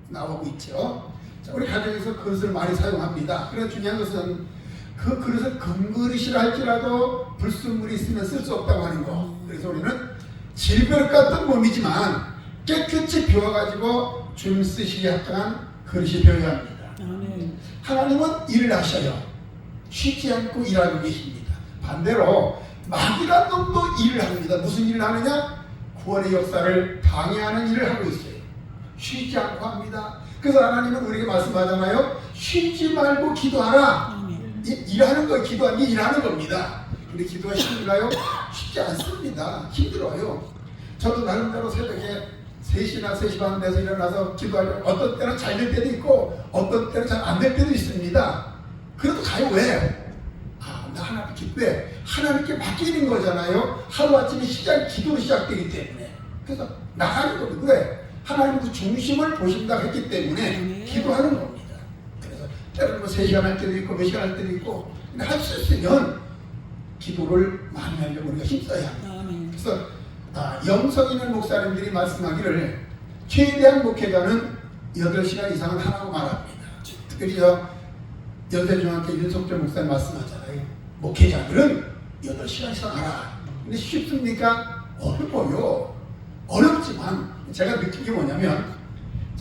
나오고 있죠. 자, 우리 가정에서 그릇을 많이 사용합니다. 그래서 중요한 것은 그 그릇을 금그릇이라 할지라도 불순물이 있으면 쓸 수 없다고 하는 거. 그래서 우리는 질그릇 같은 몸이지만 깨끗이 비워가지고 주님 쓰시기에 합당한 그릇이 되어야 합니다. 하나님은 일을 하셔요. 쉬지 않고 일하고 계십니다. 반대로 마귀란 놈도 일을 합니다. 무슨 일을 하느냐? 구원의 역사를 방해하는 일을 하고 있어요. 쉬지 않고 합니다. 그래서 하나님은 우리에게 말씀하잖아요. 쉬지 말고 기도하라. 일하는 거, 기도하는 게 일하는 겁니다. 근데 기도가 쉽은가요? 쉽지 않습니다. 힘들어요. 저도 나름대로 새벽에 3시나 3시 반 돼서 일어나서 기도하려고 어떤 때는 잘 될 때도 있고 어떤 때는 잘 안 될 때도 있습니다. 그래도 가요. 왜? 나 하나님께 왜? 하나님께 맡기는 거잖아요. 하루아침에 기도로 시작되기 때문에. 그래서 나가는 겁니다. 왜? 하나님 그 중심을 보신다고 했기 때문에 기도하는 겁니다. 그래서 때로는 뭐 3시간 할 때도 있고 몇 시간 할 때도 있고 근데 할 수 있으면 기도를 많이 하려고 우리가 힘써야 합니다. 그래서 영성 있는 목사님들이 말씀하기를 최대한 목회자는 8시간 이상은 하라고 말합니다. 특별히 연세중학교 윤석철 목사님 말씀하잖아요. 목회자들은 8시간 이상 하라. 근데 쉽습니까? 어려워요. 어렵지만 제가 느낀 게 뭐냐면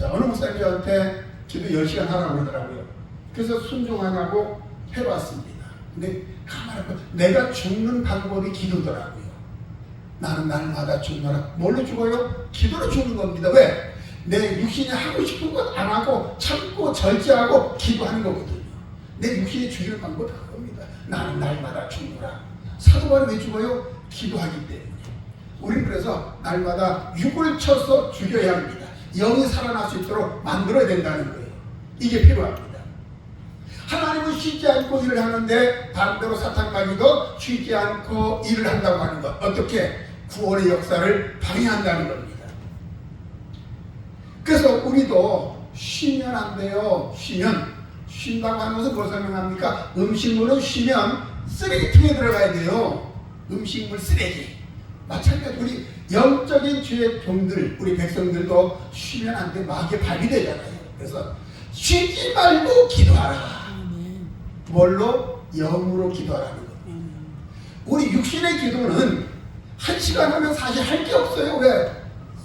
어느 목사님이 저한테 기도 10시간 하라고 그러더라고요. 그래서 순종하고 해봤습니다. 근데 가만히 보면 내가 죽는 방법이 기도더라고요. 나는 날마다 죽노라. 뭘로 죽어요? 기도로 죽는 겁니다. 왜? 내 육신이 하고 싶은 것 안 하고 참고 절제하고 기도하는 거거든요. 내 육신이 죽이는 방법이 그겁니다. 나는 날마다 죽노라. 사도 바울이 왜 죽어요? 기도하기 때문에. 우리는 그래서 날마다 육을 쳐서 죽여야 합니다. 영이 살아날 수 있도록 만들어야 된다는 거예요. 이게 필요합니다. 하나님은 쉬지 않고 일을 하는데 반대로 사탄마귀도 쉬지 않고 일을 한다고 하는 것. 어떻게? 구원의 역사를 방해한다는 겁니다. 그래서 우리도 쉬면 안 돼요. 쉰다고 하는 것은 뭘 설명합니까? 음식물은 쉬면 쓰레기통에 들어가야 돼요. 음식물 쓰레기. 마찬가지로 우리 영적인 주의 종들, 우리 백성들도 쉬면 안 돼. 마귀에 발이 되잖아요. 그래서 쉬지 말고 기도하라. 뭘로? 영으로 기도하라는 겁니다. 우리 육신의 기도는 1시간 하면 사실 할 게 없어요. 왜?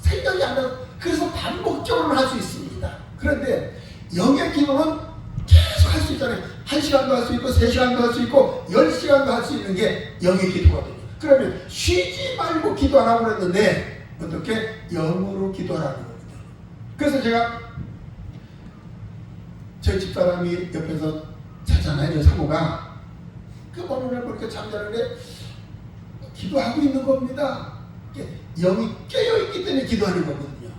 생각이 안 나요. 그래서 반복적으로 할 수 있습니다. 그런데 영의 기도는 계속 할 수 있잖아요. 1시간도 할 수 있고 3시간도 할 수 있고 10시간도 할 수 있는 게 영의 기도거든요. 그러면 쉬지 말고 기도하라고 그랬는데 어떻게? 영으로 기도하라는 겁니다. 그래서 제가 저희 집사람이 옆에서 자잖아요. 저 사모가. 그 어느 날 보니까 잠자는데 기도하고 있는 겁니다. 영이 깨어있기 때문에 기도하는 거거든요.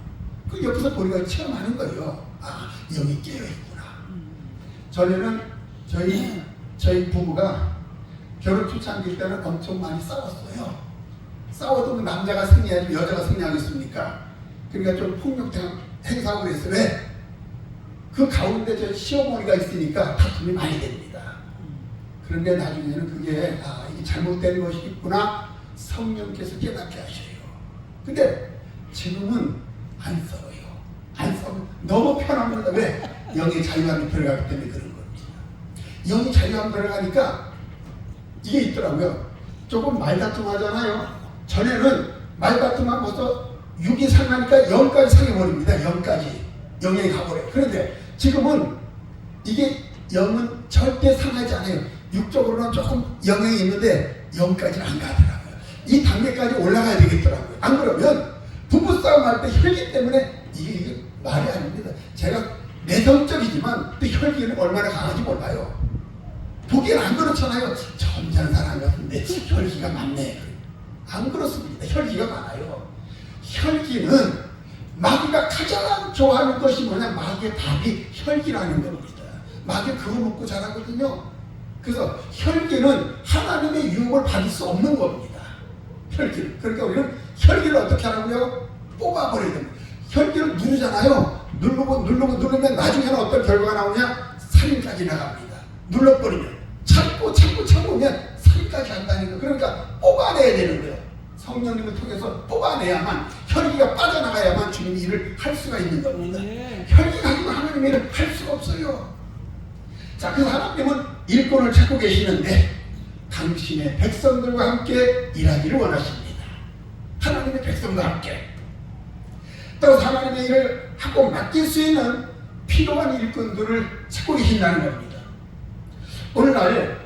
그 옆에서 보니까 체험하는 거예요. 영이 깨어있구나. 전에는 저희 부부가 결혼 초창기 때는 엄청 많이 싸웠어요. 싸워도 남자가 승리하지 여자가 승리하겠습니까? 그러니까 좀 폭력 행사하고 그랬어요. 왜? 그 가운데 저 시어머니가 있으니까 다툼이 많이 됩니다. 그런데 나중에는 그게 이게 잘못된 것이 있구나 성령께서 깨닫게 하셔요. 근데 지금은 안 싸워요. 안 싸우면 너무 편합니다. 왜? 영의 자유함이 들어가기 때문에 그런 겁니다. 영의 자유함이 들어가니까 이게 있더라고요. 조금 말다툼 하잖아요. 전에는 말다툼하면 벌써 6이 상하니까 0까지 상해버립니다. 0까지. 영향이 가버려요. 그런데 지금은 이게 영은 절대 상하지 않아요. 육적으로는 조금 영향이 있는데 0까지는 안 가더라고요. 이 단계까지 올라가야 되겠더라고요. 안 그러면 부부싸움 할 때 혈기 때문에 이게 말이 아닙니다. 제가 내성적이지만 또 혈기는 얼마나 강한지 몰라요. 보기에는 안 그렇잖아요. 점잖은 사람 같은데 혈기가 많네. 안 그렇습니다. 혈기가 많아요. 혈기는 마귀가 가장 좋아하는 것이 뭐냐? 마귀의 답이 혈기라는 겁니다. 마귀 그거 먹고 자라거든요. 그래서 혈기는 하나님의 유혹을 받을 수 없는 겁니다. 혈기를. 그러니까 우리는 혈기를 어떻게 하라고요? 뽑아버려야 됩니다. 혈기를 누르잖아요. 누르면 나중에는 어떤 결과가 나오냐? 살인까지 나갑니다. 눌러버리면. 참으면 살인까지 간다는 거. 그러니까 뽑아내야 되는 거예요. 성령님을 통해서 뽑아내야만 혈기가 빠져나가야만 주님이 일을 할 수가 있는 겁니다. 혈기가 하나님의 일을 할 수가 없어요. 자, 그래서 하나님은 일꾼을 찾고 계시는데 당신의 백성들과 함께 일하기를 원하십니다. 하나님의 백성과 함께. 또 하나님의 일을 하고 맡길 수 있는 필요한 일꾼들을 찾고 계신다는 겁니다. 오늘날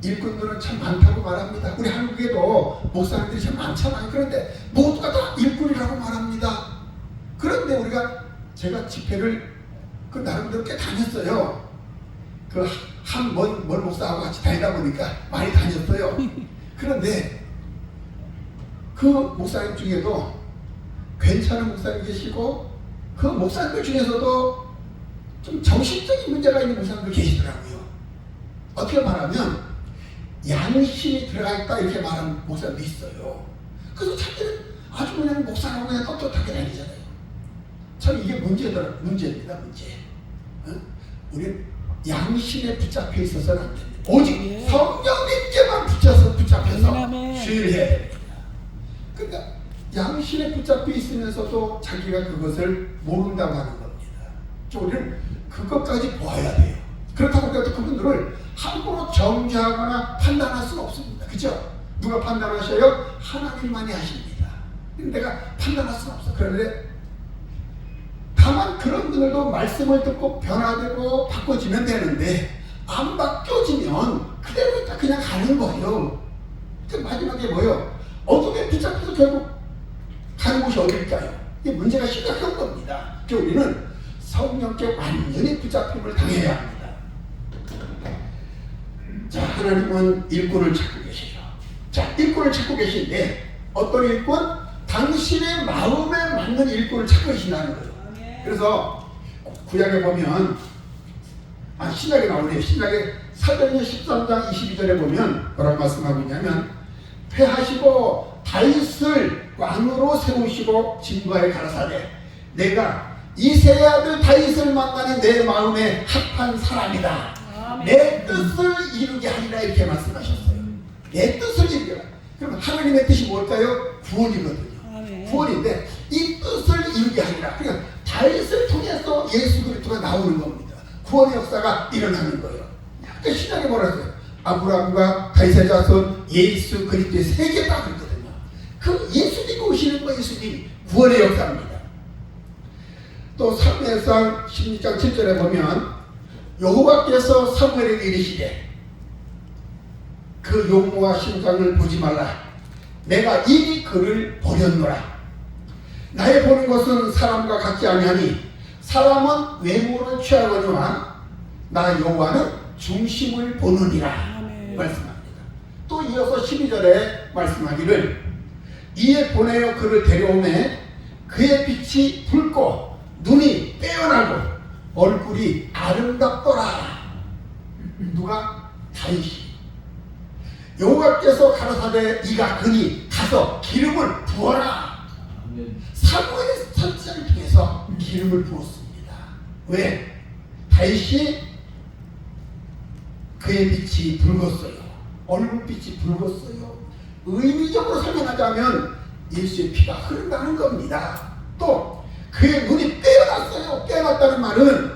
일꾼들은 참 많다고 말합니다. 우리 한국에도 목사님들이 참 많잖아요. 그런데 모두가 다 일꾼이라고 말합니다. 그런데 제가 집회를 그 나름대로 꽤 다녔어요. 그 먼 목사하고 같이 다니다 보니까 많이 다녔어요. 그런데 그 목사님 중에도 괜찮은 목사님 계시고 그 목사님들 중에서도 좀 정신적인 문제가 있는 목사님들 계시더라고요. 어떻게 말하면 양심이 들어가 있다 이렇게 말하는 목사님도 있어요. 그래서 자기는 아주 그냥 목사라고 그냥 떳떳하게 다니잖아요. 참 이게 문제입니다. 문제. 우리는 양심에 붙잡혀 있어서는 안 됩니다. 오직 성령님께만 붙여서 주의를 해야 됩니다. 그러니까 양심에 붙잡혀 있으면서도 자기가 그것을 모른다고 하는 겁니다. 우리는 그것까지 보아야 돼요. 그렇다고 해서 그분들을 함부로 정죄하거나 판단할 수는 없습니다. 그죠? 누가 판단하셔요? 하나님만이 하십니다. 내가 판단할 수는 없어. 그런데 다만 그런 분들도 말씀을 듣고 변화되고 바꿔지면 되는데 안 바뀌어지면 그대로 그냥 가는 거예요. 그 마지막에 뭐예요? 어둠에 붙잡혀서 결국 가는 곳이 어딜까요? 이 문제가 심각한 겁니다. 우리는 성령께 완전히 붙잡힘을 당해야 합니다. 자, 하나님은 일꾼을 찾고 계시죠. 자, 일꾼을 찾고 계신데 어떤 일꾼? 당신의 마음에 맞는 일꾼을 찾고 계신다는 거예요. 그래서 구약에 보면 신약에 나오네요. 신약에 사도행전 13장 22절에 보면 뭐라고 말씀하고 있냐면 패하시고 다윗을 왕으로 세우시고 진과에 가라사대 내가 이새의 아들 다윗을 만나니 내 마음에 합한 사람이다. 내 뜻을 이루게 하리라 이렇게 말씀하셨어요. 내 뜻을 이루게 하리라. 그럼 하나님의 뜻이 뭘까요? 구원이거든요. 구원인데 이 뜻을 이루게 하리라. 그러니까 다윗을 통해서 예수 그리스도가 나오는 겁니다. 구원의 역사가 일어나는 거예요. 그러니까 신약에 뭐라 했어요? 아브라함과 다윗의 자손 예수 그리스도의 세계다 그랬거든요. 그 예수님이 오시는 거 예수님 구원의 역사입니다. 또 사무엘상 16장 7절에 보면 여호와께서 사무엘에게 이르시되 그 용모와 심장을 보지 말라. 내가 이미 그를 버렸노라. 나의 보는 것은 사람과 같지 아니하니 사람은 외모를 취하거니와 나 여호와는 중심을 보느니라 말씀합니다. 또 이어서 12절에 말씀하기를 이에 보내어 그를 데려오매 그의 빛이 붉고 눈이 빼어나고 얼굴이 아름답더라. 누가? 다윗이. 여호와께서 가라사대 이가 그니 가서 기름을 부어라. 사무엘의 선지자를 통해서 기름을 부었습니다. 왜? 다윗이 그의 빛이 붉었어요. 얼굴빛이 붉었어요. 의미적으로 설명하자면 예수의 피가 흐른다는 겁니다. 또 그의 눈이 빼어났어요. 빼어났다는 말은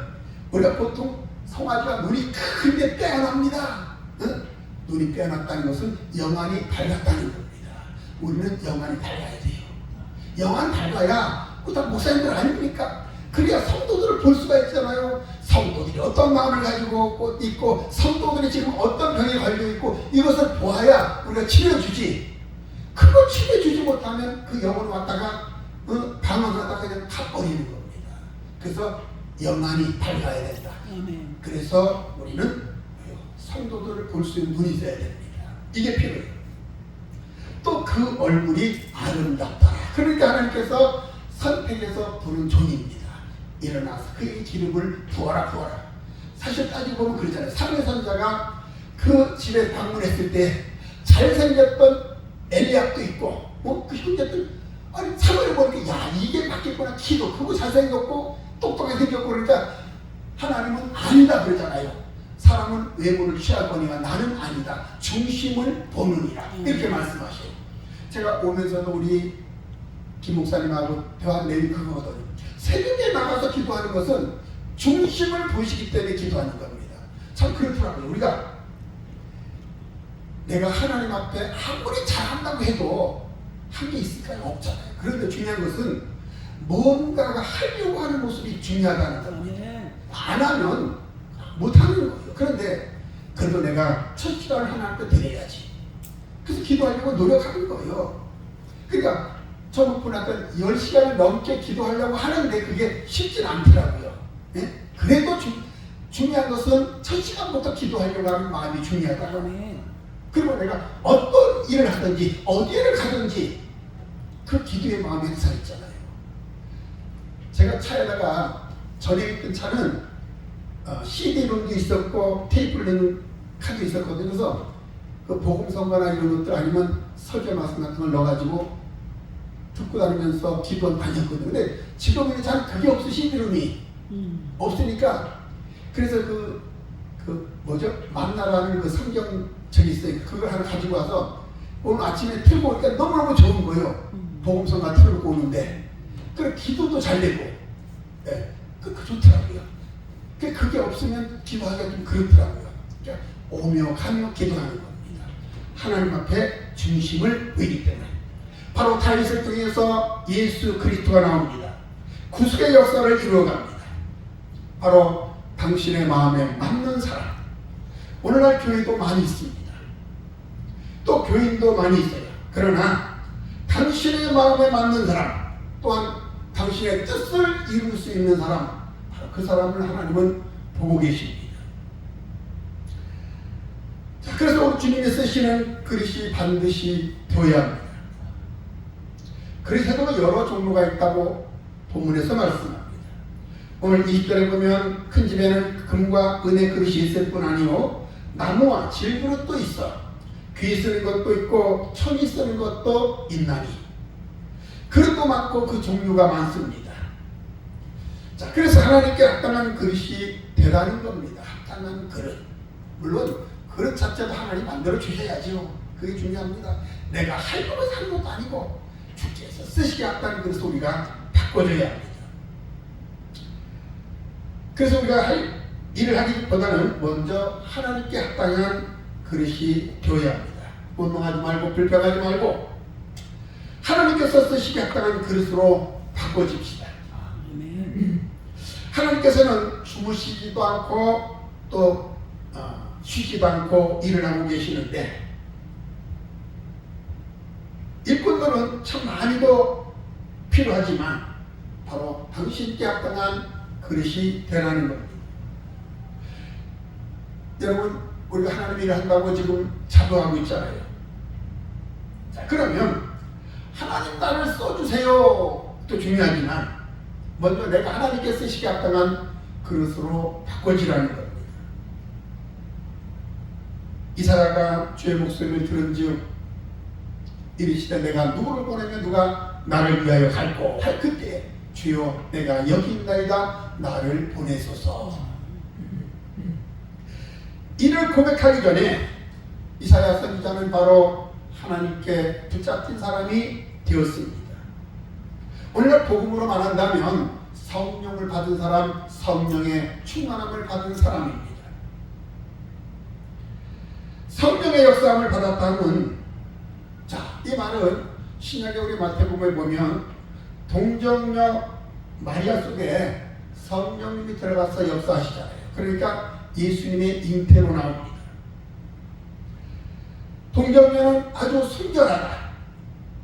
우리가 보통 송아지가 눈이 큰데 빼어납니다. 응? 눈이 빼어났다는 것은 영안이 밝았다는 겁니다. 우리는 영안이 밝아야 돼요. 영안 밝아야 다 목사님들 아닙니까? 그래야 성도들을 볼 수가 있잖아요. 성도들이 어떤 마음을 가지고 있고 성도들이 지금 어떤 병에 걸려있고 이것을 보아야 우리가 치료주지. 그거 치료주지 못하면 그 영혼이 왔다가 방황하다가 그냥 타버리는 겁니다. 그래서 영안이 밝아야 된다. 그래서 우리는 성도들을 볼 수 있는 눈이 있어야 됩니다. 이게 필요해요. 또 그 얼굴이 아름답다. 그러니까 하나님께서 선택해서 부른 종입니다. 일어나서 그의 기름을 부어라. 사실 따지고 보면 그러잖아요. 사무엘 선지자가 그 집에 방문했을 때 잘생겼던 엘리압도 있고 그 형제들 사무엘 보니까 야 이게 맞겠구나. 키도 크고 잘생겼고 똑똑하게 생겼고 그러니까 하나님은 아니다 그러잖아요. 사람은 외모를 취하거니와 나는 아니다. 중심을 보느니라. 이렇게 말씀하셔요. 제가 오면서도 우리 김 목사님하고 대화한 내용이 그거거든요. 새벽에 나가서 기도하는 것은 중심을 보시기 때문에 기도하는 겁니다. 참 그렇더라고요. 우리가 내가 하나님 앞에 아무리 잘한다고 해도 한 게 있을까요? 없잖아요. 그런데 중요한 것은 뭔가가 하려고 하는 모습이 중요하다는 겁니다. 안 하면 못하는 거예요. 그런데 그래도 내가 첫 시간을 하나님께 드려야지. 그래서 기도하려고 노력하는 거예요. 그러니까 저번에 어떤 10시간을 넘게 기도하려고 하는데 그게 쉽진 않더라고요. 예? 그래도 중요한 것은 첫 시간부터 기도하려고 하는 마음이 중요하다. 그리고 내가 어떤 일을 하든지 어디를 가든지 그 기도의 마음이 항상 있잖아요. 제가 차에다가 전에 있던 차는 CD롬도 있었고 테이프를 넣는 카드 있었거든요. 그래서 그 복음성가나 이런 것들 아니면 설교 말씀 같은 걸 넣어가지고 듣고 다니면서 기도 다녔거든요. 근데 지금은 잘 그게 없어. CD롬이 없으니까 그래서 뭐죠? 만나라는 그 성경책이 있어요. 그걸 하나 가지고 와서 오늘 아침에 틀고 오니까 너무너무 좋은 거예요. 복음성가 틀고 오는데 그래 기도도 잘 되고 예, 그 좋더라고요. 그게 없으면 기도하기가 좀 그렇더라고요. 그러니까 오며 가며 기도하는 겁니다. 하나님 앞에 중심을 보이기 때문에 바로 다윗을 통해서 예수 그리스도가 나옵니다. 구속의 역사를 이루어갑니다. 바로 당신의 마음에 맞는 사람. 오늘날 교회도 많이 있습니다. 또 교인도 많이 있어요. 그러나 당신의 마음에 맞는 사람, 또한 당신의 뜻을 이룰 수 있는 사람, 바로 그 사람을 하나님은 보고 계십니다. 자, 그래서 우리 주님이 쓰시는 그릇이 반드시 되어야 합니다. 그릇에도 여러 종류가 있다고 본문에서 말씀합니다. 오늘 20절에 보면 큰 집에는 금과 은의 그릇이 있을 뿐 아니요 나무와 질그릇도 있어 귀 쓰는 것도 있고 천이 쓰는 것도 있나니 그릇도 많고 그 종류가 많습니다. 자, 그래서 하나님께 합당한 그릇이 되라는 겁니다. 합당한 그릇. 물론 그릇 자체도 하나님 만들어 주셔야죠. 그게 중요합니다. 내가 하려고 하는 것도 아니고 주께서 쓰시게 합당한 그릇을 우리가 바꿔줘야 합니다. 그래서 우리가 할 일을 하기보다는 먼저 하나님께 합당한 그릇이 되어야 합니다. 원망하지 말고 불평하지 말고 하나님께서 쓰시게 합당한 그릇으로 바꿔줍시다. 하나님께서는 주무시지도 않고 또 쉬지도 않고 일을 하고 계시는데 일꾼들은 참 많이도 필요하지만 바로 당신께 합당한 그릇이 되라는 겁니다. 여러분, 우리가 하나님 일을 한다고 지금 자부하고 있잖아요. 자, 그러면 하나님 나를 써주세요 또 중요하지만 먼저 내가 하나님께 쓰시게 합당한 그릇으로 바꿔지라는 겁니다. 이사야가 주의 목소리를 들은즉 이르시되 내가 누구를 보내면 누가 나를 위하여 갈고 할 그때 주여 내가 여기 있나이다 나를 보내소서. 이를 고백하기 전에 이사야 선지자는 바로 하나님께 붙잡힌 사람이 되었습니다. 오늘날 복음으로 말한다면 성령을 받은 사람, 성령의 충만함을 받은 사람입니다. 성령의 역사함을 받았다면, 자, 이 말은 신약의 우리 마태복음에 보면 동정녀 마리아 속에 성령님이 들어가서 역사하시잖아요. 그러니까 예수님의 잉태로 나옵니다. 동정녀는 아주 순결하다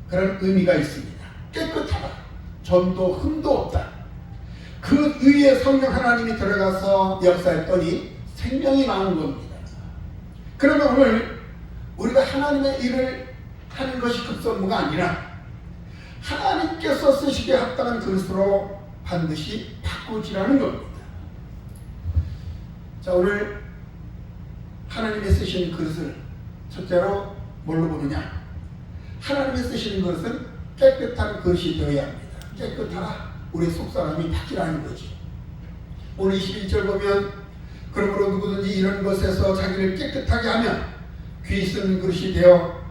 그런 의미가 있습니다. 깨끗하다, 점도 흠도 없다. 그 위에 성령 하나님이 들어가서 역사했더니 생명이 나온 겁니다. 그러면 오늘 우리가 하나님의 일을 하는 것이 급선무가 아니라 하나님께서 쓰시기에 합당한 그릇으로 반드시 바꾸지라는 겁니다. 자, 오늘 하나님이 쓰시는 그릇을 첫째로 뭘로 보느냐? 하나님이 쓰시는 그릇은 깨끗한 그릇이 되어야 합니다. 깨끗하라, 우리 속사람이 바뀌라는 거지. 오늘 21절 보면 그러므로 누구든지 이런 것에서 자기를 깨끗하게 하면 귀 쓰는 그릇이 되어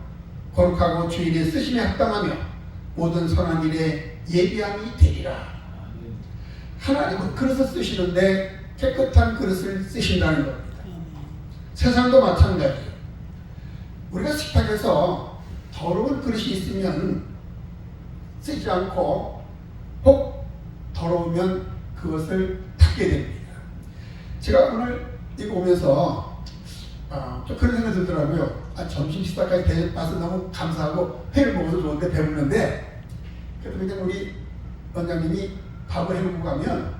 거룩하고 주인의 쓰심에 합당하며 모든 선한 일에 예비함이 되리라. 하나님은 그릇을 쓰시는데 깨끗한 그릇을 쓰신다는 겁니다. 세상도 마찬가지예요. 우리가 식탁에서 더러운 그릇이 있으면 쓰지 않고 혹 더러우면 그것을 닦게 됩니다. 제가 오늘 이거 오면서 좀 그런 생각이 들더라고요. 점심 식사까지 와서 너무 감사하고 회를 먹어서 좋은데 배부른데, 그래도 그냥 우리 원장님이 밥을 해놓고 가면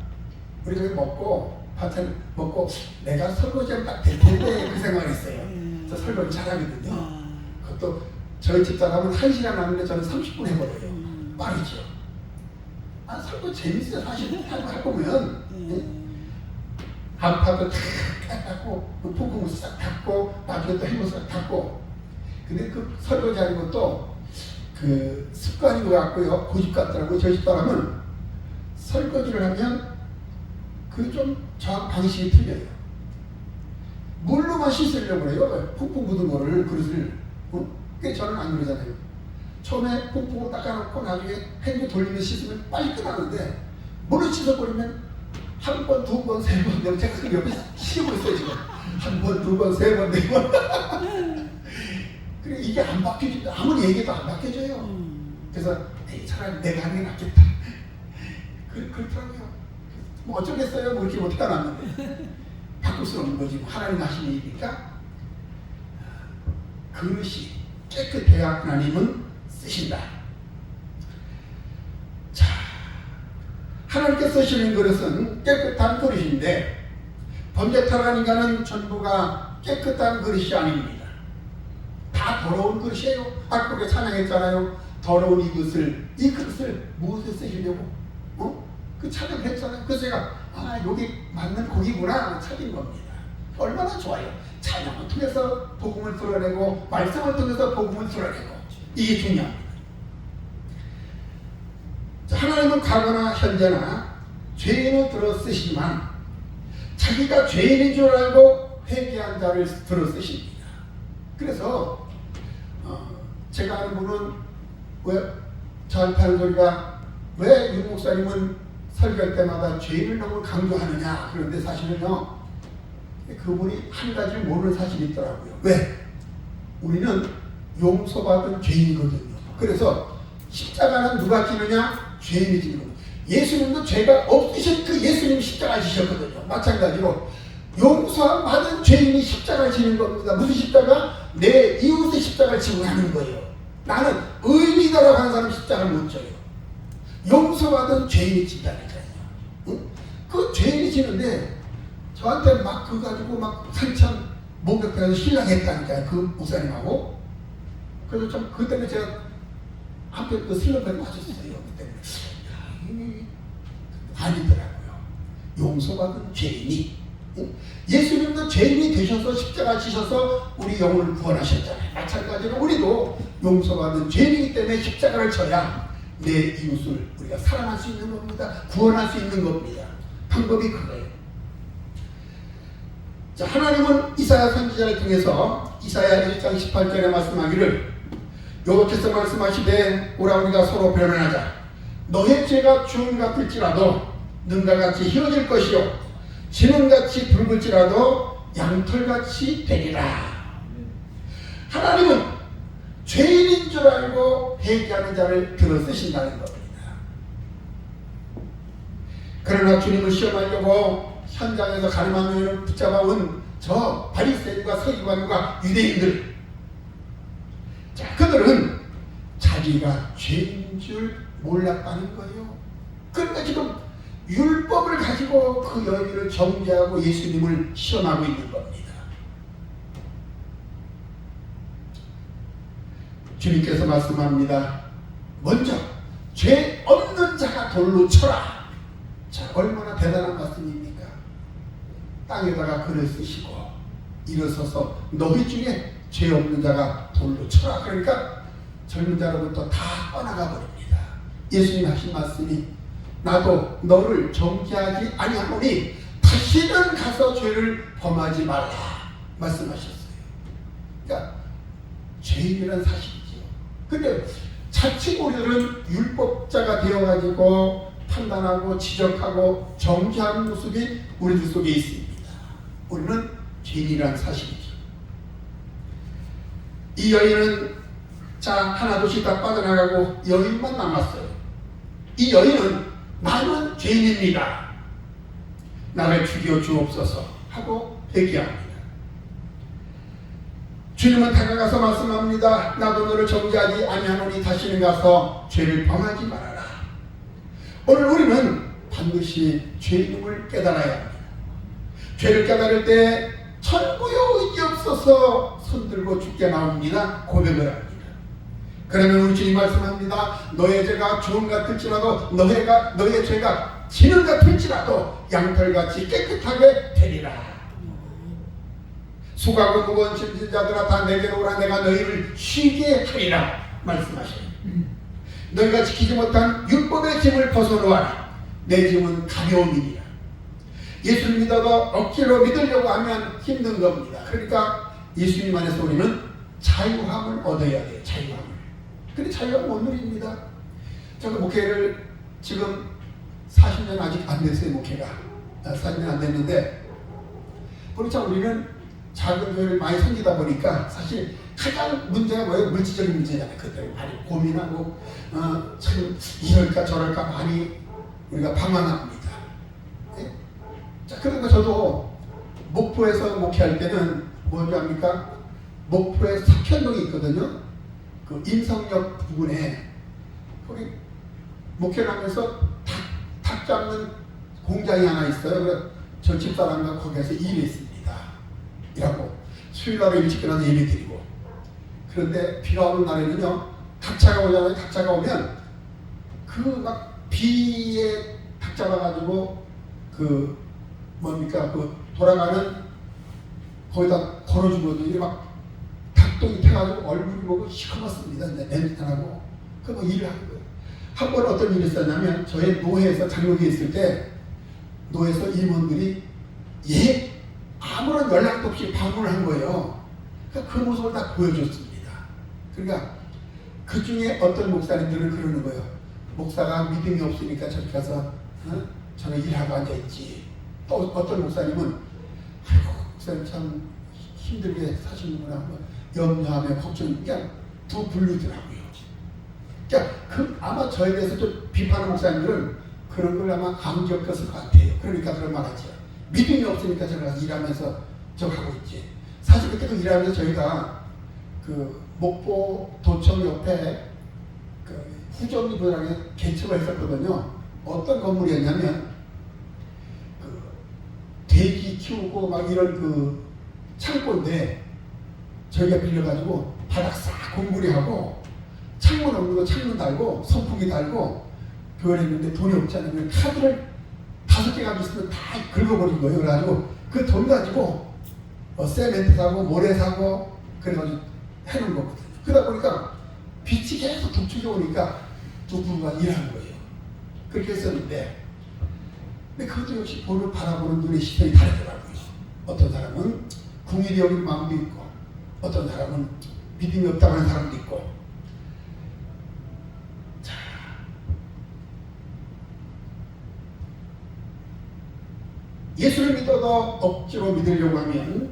우리 거기 먹고 반찬 먹고 내가 설거지하면 딱 될 텐데 그 생각을 했어요. 저 설거지 잘하거든요. 그것도 저희 집 사람은 1시간 하는데 저는 30분 해버려요. 빠르죠. 설거지 재밌어요. 사실 할 거면 안팎을 다 닦고 폭풍을 싹 닦고 나중에 또 해물 싹 닦고. 근데 그 설거지 하는 것도 그 습관인 것 같고요. 고집 같더라고요. 저희 집 사람은 설거지를 하면 그 좀 저하고 방식이 틀려요. 물로만 씻으려고 그래요. 푹푹 묻은 거를 그릇을. 저는 안 그러잖아요. 처음에 푹푹 닦아놓고 나중에 헹궈 돌리면 씻으면 빨리 끝나는데 물로 씻어버리면 한 번, 두 번, 세 번, 내가 그 옆에 쉬고 있어요 지금. 한 번, 두 번, 세 번, 네 번. 그래 이게 안 바뀌어져. 아무리 얘기해도 안 바뀌어져요. 그래서 차라리 내가 하는 게 낫겠다. 그렇더라고요. 뭐 어쩌겠어요. 뭐 이렇게 어떻게 나왔는데 바꿀 수 없는 거지. 하나님 하시는 일이니까. 그릇이 깨끗해야 하나님은 쓰신다. 자, 하나님께 쓰시는 그릇은 깨끗한 그릇인데 범죄타락한 인간은 전부가 깨끗한 그릇이 아닙니다. 다 더러운 그릇이에요. 아까 우리가 찬양했잖아요. 더러운 이 그릇을 무엇에 쓰시려고? 그 찬양을 했잖아요. 그래서 제가 여기 맞는 곡이구나 찾은 겁니다. 얼마나 좋아요. 찬양을 통해서 복음을 드러내고 말씀을 통해서 복음을 드러내고 이게 중요합니다. 자, 하나님은 과거나 현재나 죄인을 들어 쓰시지만 자기가 죄인인 줄 알고 회개한 자를 들어 쓰십니다. 그래서 제가 아는 분은 왜 저한테 하는 소리가 왜 윤 목사님은 설교할 때마다 죄인을 너무 강조하느냐. 그런데 사실은요, 그분이 한 가지를 모르는 사실이 있더라고요. 왜? 우리는 용서받은 죄인이거든요. 그래서 십자가는 누가 지느냐? 죄인이 지는 겁니다. 예수님도 죄가 없으신 그 예수님이 십자가를 지셨거든요. 마찬가지로 용서받은 죄인이 십자가를 지는 겁니다. 무슨 십자가? 내 이웃의 십자가를 지고 하는 거예요. 나는 의인이다라고 하는 사람은 십자가를 못 져요. 용서받은 죄인이 진다니까요. 그 죄인이 지는데 저한테 막 그거 가지고 막 한참 목욕탕에서 신랑했다니까요. 그 목사님하고. 그래서 좀 그 때문에 제가 한편 그 슬럼프에 빠졌어요. 그때 아니더라고요. 용서받은 죄인이. 예수님도 죄인이 되셔서 십자가 지셔서 우리 영혼을 구원하셨잖아요. 마찬가지로 우리도 용서받은 죄인이기 때문에 십자가를 져야 내 이웃을 우리가 사랑할 수 있는 겁니다. 구원할 수 있는 겁니다. 방법이 그거예요. 자, 하나님은 이사야 선지자를 통해서 이사야 1장 18절에 말씀하기를 여호와께서 말씀하시되 오라 우리가 서로 변론하자. 너의 죄가 주홍 같을지라도 능과 같이 희어질 것이요 진홍같이 붉을지라도 양털같이 되리라. 하나님은 죄인인 줄 알고 회개하는 자를 들어 쓰신다는 겁니다. 그러나 주님을 시험하려고 현장에서 가늠하며 붙잡아온 저 바리새인과 서기관과 유대인들, 자, 그들은 자기가 죄인인 줄 몰랐다는 거예요. 그러니까 지금 율법을 가지고 그 여인을 정죄하고 예수님을 시험하고 있는 겁니다. 주님께서 말씀합니다. 먼저 죄 없는 자가 돌로 쳐라. 자, 얼마나 대단한 말씀입니까? 땅에다가 글을 쓰시고 일어서서 너희 중에 죄 없는 자가 돌로 쳐라. 그러니까 젊은 자로부터 다 떠나가 버립니다. 예수님 하신 말씀이 나도 너를 정죄하지 아니하노니 다시는 가서 죄를 범하지 말라 말씀하셨어요. 그러니까 죄인이라는 사실이죠. 근데 자칫 우리들은 율법자가 되어가지고 판단하고 지적하고 정죄하는 모습이 우리들 속에 있습니다. 우리는 죄인이라는 사실이죠. 이 여인은 자 하나둘씩 다 빠져나가고 여인만 남았어요. 이 여인은 나는 죄인입니다. 나를 죽여 주옵소서 하고 회개합니다. 주님은 다가가서 말씀합니다. 나도 너를 정죄하지 아니하노니 다시는 가서 죄를 범하지 말아라. 오늘 우리는 반드시 죄임을 깨달아야 합니다. 죄를 깨달을 때 천부여 의지 없어서 손들고 죽게 나옵니다. 고백을 합니다. 그러면 우리 주님 말씀합니다. 너의 죄가 주홍 같을지라도 너의 죄가 진흙 같을지라도 양털같이 깨끗하게 되리라. 수고하고 무거운 짐진 자들아 다 내게로 오라. 내가 너희를 쉬게 하리라 말씀하셔요. 너희가 지키지 못한 율법의 짐을 벗어놓아라. 내 짐은 가벼움이니라. 예수를 믿어도 억지로 믿으려고 하면 힘든 겁니다. 그러니까 예수님 안에서 우리는 자유함을 얻어야 돼요. 자유함을. 근데 자유함은 오늘입니다. 제가 목회를 지금 40년 아직 안 됐어요. 목회가 40년 안 됐는데 그렇죠. 우리는 작은 교회를 많이 섬기다 보니까 사실 가장 문제가 뭐예요? 물질적인 문제잖아요. 그때 많이 고민하고 참 이럴까 저럴까 많이 우리가 방황합니다. 네? 자, 그러니까 저도 목포에서 목회할 때는 뭐죠 합니까? 목포에 석현동이 있거든요. 그 인성역 부근에 거기 목회를 하면서 닭 잡는 공장이 하나 있어요. 그래서 저 집사람과 거기에서 일했습니다. 이라고 수요일날에 일찍 일어나서 예배 드리고. 그런데 비가 오는 날에는요 닭차가 오잖아요. 닭차가 오면 그 막 비에 닭 잡아가지고 그 뭡니까 그 돌아가는 거기다 걸어주거든요. 막 닭똥이 태가지고 얼굴이 보고 시커멓습니다. 냄새나고 그 뭐 일을 하는 거예요. 한 번 어떤 일이 있었냐면 저희 노회에서 장로교에 있을 때 노회에서 임원들이 아무런 연락도 없이 방문을 한 거예요. 그러니까 그 모습을 다 보여줬습니다. 그러니까 그 중에 어떤 목사님들은 그러는 거예요. 목사가 믿음이 없으니까 저기 가서 저는 일하고 앉아있지. 또 어떤 목사님은 아이고 목사님 참 힘들게 사시는구나 염려하며 걱정. 그냥 두 분류더라고요. 그러니까 아마 저에 대해서 좀 비판하는 목사님들은 그런 걸 아마 안 겪었을 것 같아요. 그러니까 그런 말 하죠. 믿음이 없으니까 제가 일하면서 저 하고 있지. 사실 그때 그 일하면서 저희가 그 목포 도청 옆에 그 후정리부장에 개척을 했었거든요. 어떤 건물이었냐면 그 돼지 키우고 막 이런 그 창고인데 저희가 빌려가지고 바닥 싹 공구리하고 창문 없는 거 창문 달고 선풍기 달고 교회를 했는데 돈이 없잖아요. 카드를 5개 가지고 있으면 다 긁어버린 거예요. 그래가지고 그 돈 가지고 세멘트 사고 모래 사고 그래가지고 해놓은 거거든요. 그러다 보니까 빛이 계속 북쪽에 오니까 누군가 일하는 거예요. 그렇게 했었는데 근데 그것도 역시 돈을 바라보는 눈의 시선이 다르더라고요. 어떤 사람은 궁일이 여기는 마음도 있고 어떤 사람은 믿음이 없다고 하는 사람도 있고. 예수를 믿어도 억지로 믿으려고 하면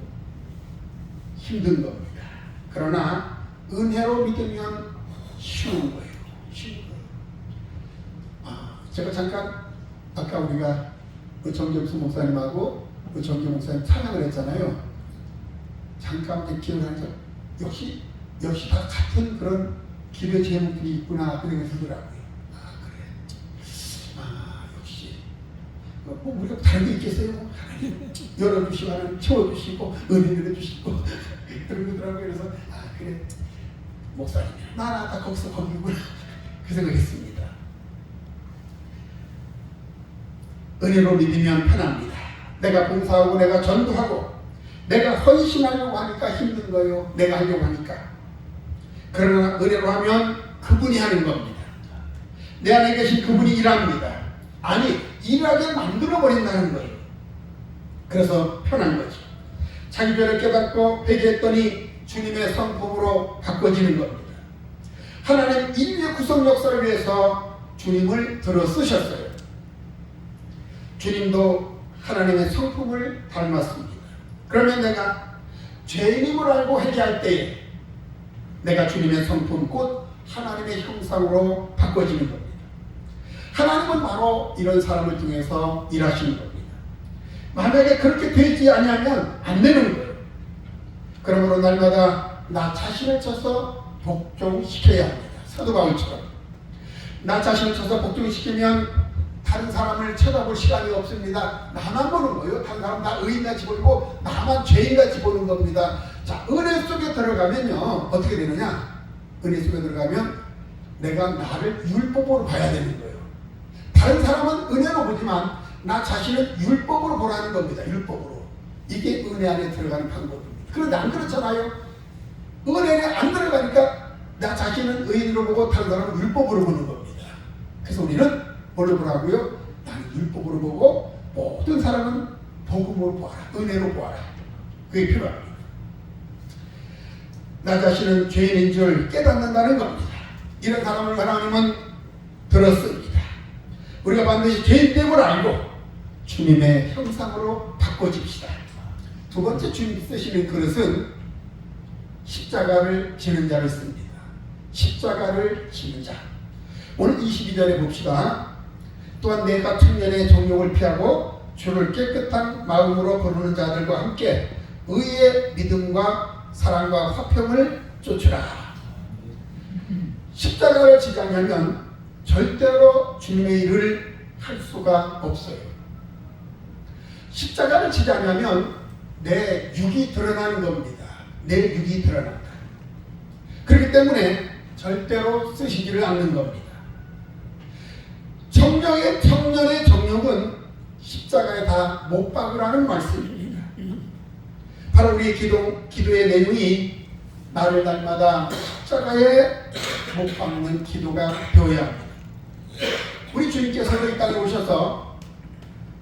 힘든 겁니다. 그러나 은혜로 믿으면 쉬운 거예요. 쉬운 거예요. 제가 잠깐 아까 우리가 정경수 목사님하고 정경 목사님 찬양을 했잖아요. 잠깐 기억을 하면서 역시 다 같은 그런 기도의 제목들이 있구나 그 생각이 들더라고요. 뭐 우리가 다른 게 있겠어요? 하나님 열어주시고 하나님 채워주시고 은혜를 주시고 그런 거더라고요. 그래서 그래 목사님 나 거기서 거기구나 그 생각했습니다. 은혜로 믿으면 편합니다. 내가 봉사하고 내가 전도하고 내가 헌신하려고 하니까 힘든 거예요. 내가 하려고 하니까. 그러나 은혜로 하면 그분이 하는 겁니다. 내 안에 계신 그분이 일합니다. 아니 일하게 만들어버린다는 거예요. 그래서 편한 거죠. 자기 죄를 깨닫고 회개했더니 주님의 성품으로 바꿔지는 겁니다. 하나님 인류의 구성 역사를 위해서 주님을 들어 쓰셨어요. 주님도 하나님의 성품을 닮았습니다. 그러면 내가 죄인임을 알고 회개할 때에 내가 주님의 성품 곧 하나님의 형상으로 바꿔지는 겁니다. 하나님은 바로 이런 사람을 통해서 일하시는 겁니다. 만약에 그렇게 되지 아니하면 안 되는 거예요. 그러므로 날마다 나 자신을 쳐서 복종시켜야 합니다. 사도 바울처럼 나 자신을 쳐서 복종시키면 다른 사람을 쳐다볼 시간이 없습니다. 나만 보는 거예요. 다른 사람 다 의인같이 보이고 나만 죄인같이 보는 겁니다. 자, 은혜 속에 들어가면요 어떻게 되느냐? 은혜 속에 들어가면 내가 나를 율법으로 봐야 되는 거예요. 다른 사람은 은혜로 보지만 나 자신은 율법으로 보라는 겁니다. 율법으로. 이게 은혜 안에 들어가는 방법입니다. 그런데 안 그렇잖아요. 은혜에 안 들어가니까 나 자신은 의인으로 보고 다른 사람은 율법으로 보는 겁니다. 그래서 우리는 뭘로 보라고요? 나는 율법으로 보고 모든 사람은 복음으로 보아라. 은혜로 보아라. 그게 필요합니다. 나 자신은 죄인인 줄 깨닫는다는 겁니다. 이런 사람을 하나님은 들었습니다. 우리가 반드시 죄인 됨을 알고 주님의 형상으로 바꿔집시다. 두 번째 주님 쓰시는 그릇은 십자가를 지는 자를 씁니다. 십자가를 지는 자. 오늘 22절에 봅시다. 또한 내가 청년의 정욕을 피하고 주를 깨끗한 마음으로 부르는 자들과 함께 의의 믿음과 사랑과 화평을 쫓으라. 십자가를 지지 않으면 절대로 주님의 일을 할 수가 없어요. 십자가를 지지 않으면 내 육이 드러나는 겁니다. 내 육이 드러난다. 그렇기 때문에 절대로 쓰시지를 않는 겁니다. 청년의 정욕은 십자가에 다 못 박으라는 말씀입니다. 바로 우리의 기도의 내용이 나를 날마다 십자가에 못 박는 기도가 되어야 합니다. 우리 주님께서도 이 땅에 오셔서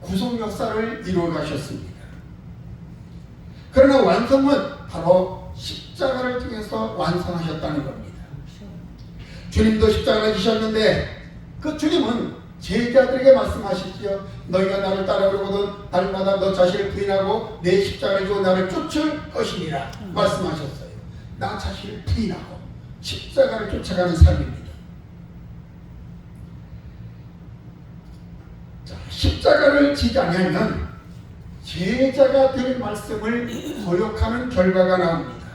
구속 역사를 이루어 가셨습니다. 그러나 완성은 바로 십자가를 통해서 완성하셨다는 겁니다. 주님도 십자가를 지셨는데 그 주님은 제자들에게 말씀하시지요. 너희가 나를 따라오려거든 날마다 너 자신을 부인하고 내 십자가를 지고 나를 쫓을 것이니라 말씀하셨어요. 나 자신을 부인하고 십자가를 쫓아가는 삶입니다. 자, 십자가를 지지 않으면 제자가 될 말씀을 거역하는 결과가 나옵니다.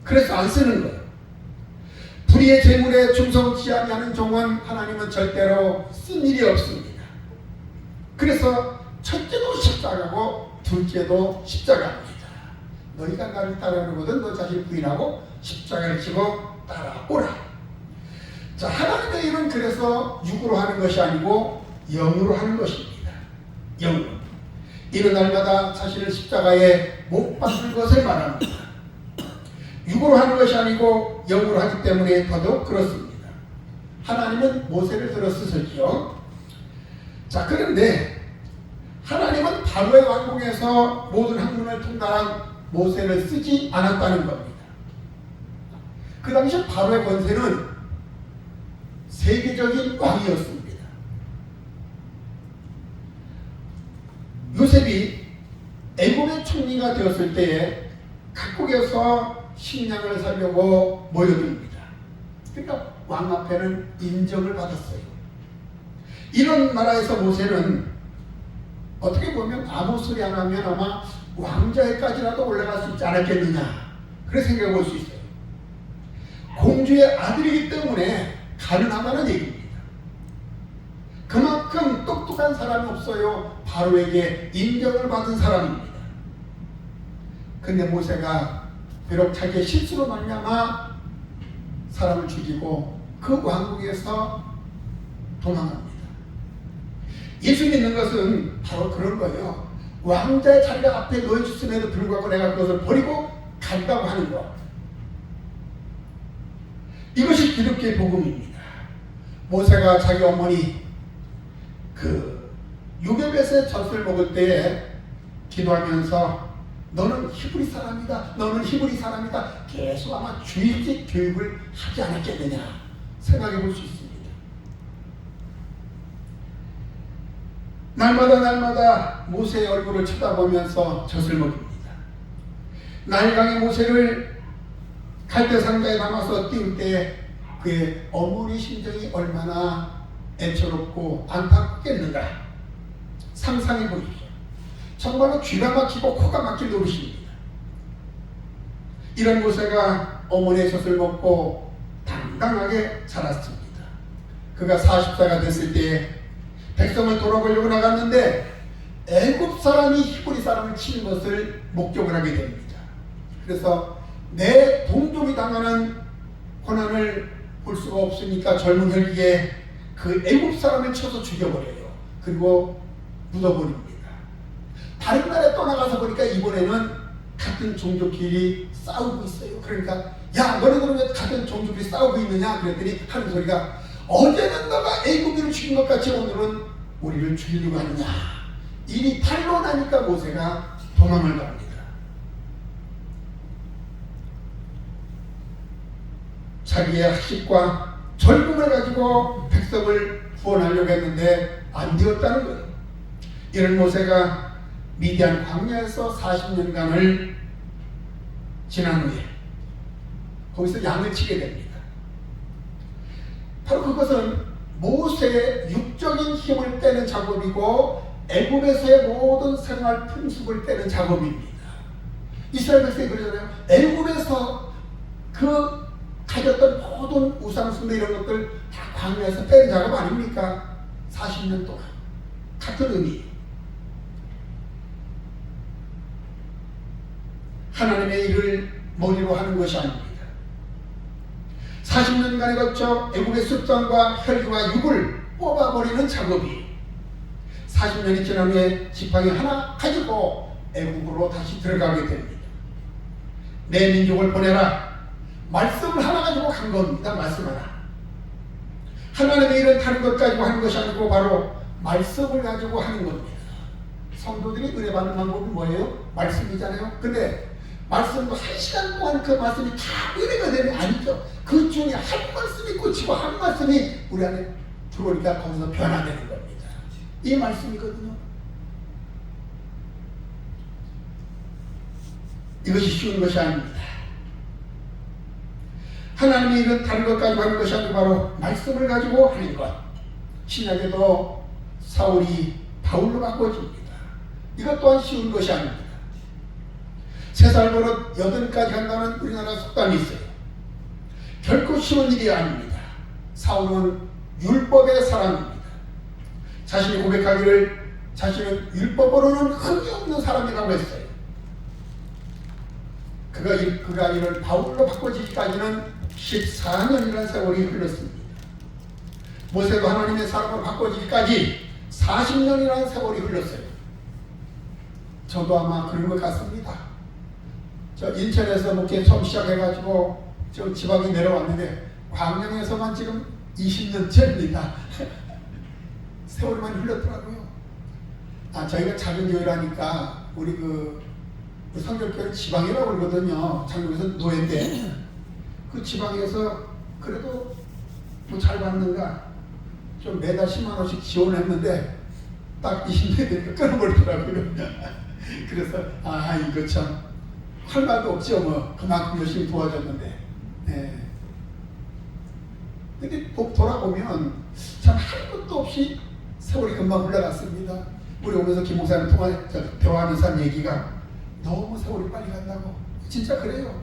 그래서 안 쓰는 거예요. 불의의 재물에 충성치 아니하는 종은 하나님은 절대로 쓴 일이 없습니다. 그래서 첫째도 십자가고 둘째도 십자가입니다. 너희가 나를 따르거든 너 자신을 부인하고 십자가를 지고 따라오라. 자, 하나님의 일은 그래서 육으로 하는 것이 아니고 영으로 하는 것입니다. 영으로. 이는 날마다 자신을 십자가에 못 박는 것을 말합니다. 육으로 하는 것이 아니고 영으로 하기 때문에 더더욱 그렇습니다. 하나님은 모세를 들어 쓰셨죠. 자, 그런데 하나님은 바로의 왕궁에서 모든 학문을 통달한 모세를 쓰지 않았다는 겁니다. 그 당시 바로의 권세는 세계적인 왕이었습니다. 요셉이 애굽의 총리가 되었을 때에 각국에서 식량을 사려고 모여듭니다. 그러니까 왕 앞에는 인정을 받았어요. 이런 나라에서 모세는 어떻게 보면 아무 소리 안 하면 아마 왕자에까지라도 올라갈 수 있지 않았겠느냐 그렇게 생각해 볼 수 있어요. 공주의 아들이기 때문에 가능하다는 얘기입니다. 그만큼 똑똑한 사람이 없어요. 바로에게 인정을 받은 사람입니다. 근데 모세가 비록 자기의 실수로 말미암아 사람을 죽이고 그 왕국에서 도망갑니다. 예수 믿는 것은 바로 그런 거예요. 왕자의 자리가 앞에 놓여졌음에도 불구하고 내가 그것을 버리고 간다고 하는 것. 이것이 기독교의 복음입니다. 모세가 자기 어머니 그 유괴뱃의 젖을 먹을 때에 기도하면서 너는 히브리 사람이다. 너는 히브리 사람이다. 계속 아마 주입식 교육을 하지 않았겠느냐 생각해 볼 수 있습니다. 날마다 모세의 얼굴을 쳐다보면서 젖을 먹입니다. 나일강의 모세를 갈대 상자에 담아서 띄울 때 그의 어머니 심정이 얼마나 애처롭고 안타깝겠는가 상상해 보십시오. 정말로 귀가 막히고 코가 막힐 노릇입니다. 이런 모세가 어머니의 젖을 먹고 당당하게 자랐습니다. 그가 40세가 됐을 때 백성을 돌아보려고 나갔는데 애굽 사람이 히브리 사람을 치는 것을 목격을 하게 됩니다. 그래서 내 동족이 당하는 고난을 볼 수가 없으니까 젊은 혈기에 그 애굽 사람을 쳐서 죽여버려요. 그리고 묻어버립니다. 다른 나라에 떠나가서 보니까 이번에는 같은 종족끼리 싸우고 있어요. 그러니까 야 너네들은 왜 같은 종족끼리 싸우고 있느냐 그랬더니 하는 소리가 어제는 너가 애굽인을 죽인 것 같이 오늘은 우리를 죽이려고 하느냐. 일이 탄로나니까 모세가 도망을 갑니다. 자기의 학식과 젊음을 가지고 백성을 구원하려고 했는데 안 되었다는 거예요. 이런 모세가 미디안 광야에서 40년간을 지난 후에 거기서 양을 치게 됩니다. 바로 그것은 모세의 육적인 힘을 떼는 작업이고 애굽에서의 모든 생활 풍습을 떼는 작업입니다. 이스라엘 백성이 그러잖아요. 애굽에서 그 가졌던 모든 우상숭배 이런 것들 다 광야에서 떼는 작업 아닙니까? 40년 동안 같은 의미. 하나님의 일을 머리로 하는 것이 아닙니다. 40년간에 걸쳐 애굽의 습성과 혈기와 육을 뽑아버리는 작업이 40년이 지난 후에 지팡이 하나 가지고 애굽으로 다시 들어가게 됩니다. 내 민족을 보내라. 말씀을 하나 가지고 간 겁니다. 말씀 하나. 하나님의 일은 다른 것 가지고 하는 것이 아니고 바로 말씀을 가지고 하는 겁니다. 성도들이 은혜 받는 방법이 뭐예요? 말씀이잖아요. 근데 말씀도 1시간 동안 그 말씀이 다 은혜가 되는 게 아니죠. 그 중에 한 말씀이 꽂히고 한 말씀이 우리 안에 들어오니까 거기서 변화되는 겁니다. 이 말씀이거든요. 이것이 쉬운 것이 아닙니다. 하나님의 일은 다른 것 가지고 하는 것이 아니고 바로 말씀을 가지고 하는 것. 신약에도 사울이 바울로 바꿔집니다. 이것 또한 쉬운 것이 아닙니다. 3살 버릇 8까지 한다는 우리나라 속담이 있어요. 결코 쉬운 일이 아닙니다. 사울은 율법의 사람입니다. 자신이 고백하기를 자신은 율법으로는 흠이 없는 사람이라고 했어요. 그가 이를 바울로 바꿔지기까지는 14년이라는 세월이 흘렀습니다. 모세도 하나님의 사람으로 바꿔지기까지 40년이라는 세월이 흘렀어요. 저도 아마 그런 것 같습니다. 저 인천에서 목회 처음 시작해가지고 저 지방에 내려왔는데 광양에서만 지금 20년째입니다. 세월이 많이 흘렀더라고요. 저희가 작은 교회라니까 우리 그 성결교회 지방이라고 그러거든요. 장로에서 노예인데 그 지방에서 그래도 뭐 잘 받는가 좀 매달 10만 원씩 지원했는데 딱 20년 되니까 끊어버리더라고요. 그래서 이거 참 할 말도 없죠. 뭐 그만큼 열심히 도와줬는데. 네. 근데 돌아보면 참 할 것도 없이 세월이 금방 흘러갔습니다. 우리 오면서 김 목사님 대화하면서 한 얘기가 너무 세월이 빨리 간다고. 진짜 그래요.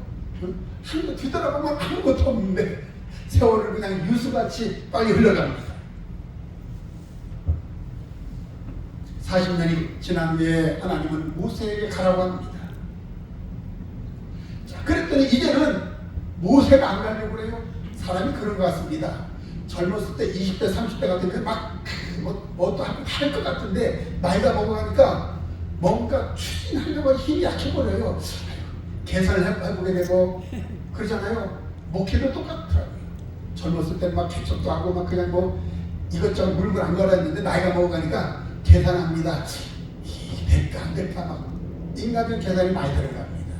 한번 뒤돌아보면 아무것도 없는데 세월을 그냥 유수같이 빨리 흘러갑니다. 40년이 지난 후에 하나님은 모세에게 가라고 합니다. 자, 그랬더니 이제는 모세가 안 가려고 그래요. 사람이 그런 것 같습니다. 젊었을 때 20대 30대 같으면 막 뭐 또 할 것 같은데 나이가 먹어가니까 뭔가 추진하려고 힘이 약해버려요. 계산을 해보게 되고 그러잖아요. 목회도 똑같더라고요. 젊었을 때 막 개척도 하고 막 그냥 뭐 이것저것 물건 안 갈았는데 나이가 먹어가니까 계산합니다. 될까 안 될까 막 인간적인 계산이 많이 들어갑니다.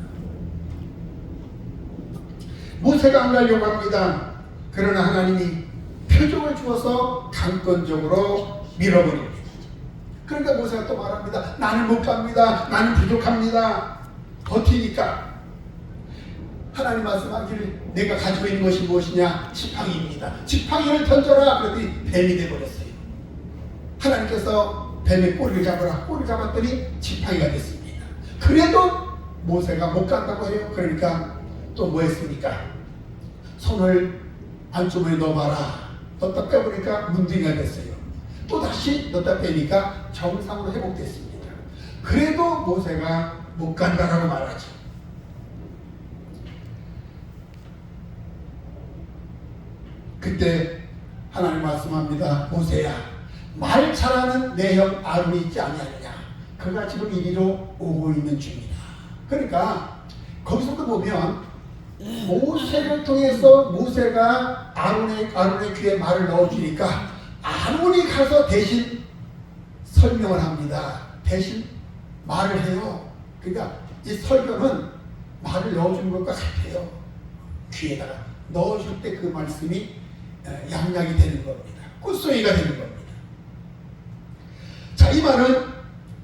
모세가 안 가려고 합니다. 그러나 하나님이 표적을 주어서 강권적으로 밀어버립니다. 그러니까 모세가 또 말합니다. 나는 못 갑니다. 나는 부족합니다. 버티니까. 하나님 말씀하기를 내가 가지고 있는 것이 무엇이냐? 지팡이입니다. 지팡이를 던져라. 그랬더니 뱀이 되어버렸어요. 하나님께서 뱀의 꼬리를 잡아라. 꼬리를 잡았더니 지팡이가 됐습니다. 그래도 모세가 못 간다고 해요. 그러니까 또 뭐 했습니까? 손을 안주머니에 넣어봐라. 넣다 빼보니까 문둥이가 됐어요. 또 다시 넣다 빼니까 정상으로 회복됐습니다. 그래도 모세가 못 간다라고 말하죠. 그때 하나님 말씀합니다. 모세야, 말 잘하는 내 형 아론이 있지 아니하느냐? 그가 지금 이리로 오고 있는 중이다. 그러니까 거기서도 보면 모세를 통해서 모세가 아론의 귀에 말을 넣어주니까 아론이 가서 대신 설명을 합니다. 대신 말을 해요. 그러니까 이 설교는 말을 넣어주는 것과 같아요. 귀에다가 넣어줄 때 그 말씀이 양약이 되는 겁니다. 꿀송이가 되는 겁니다. 자, 이 말은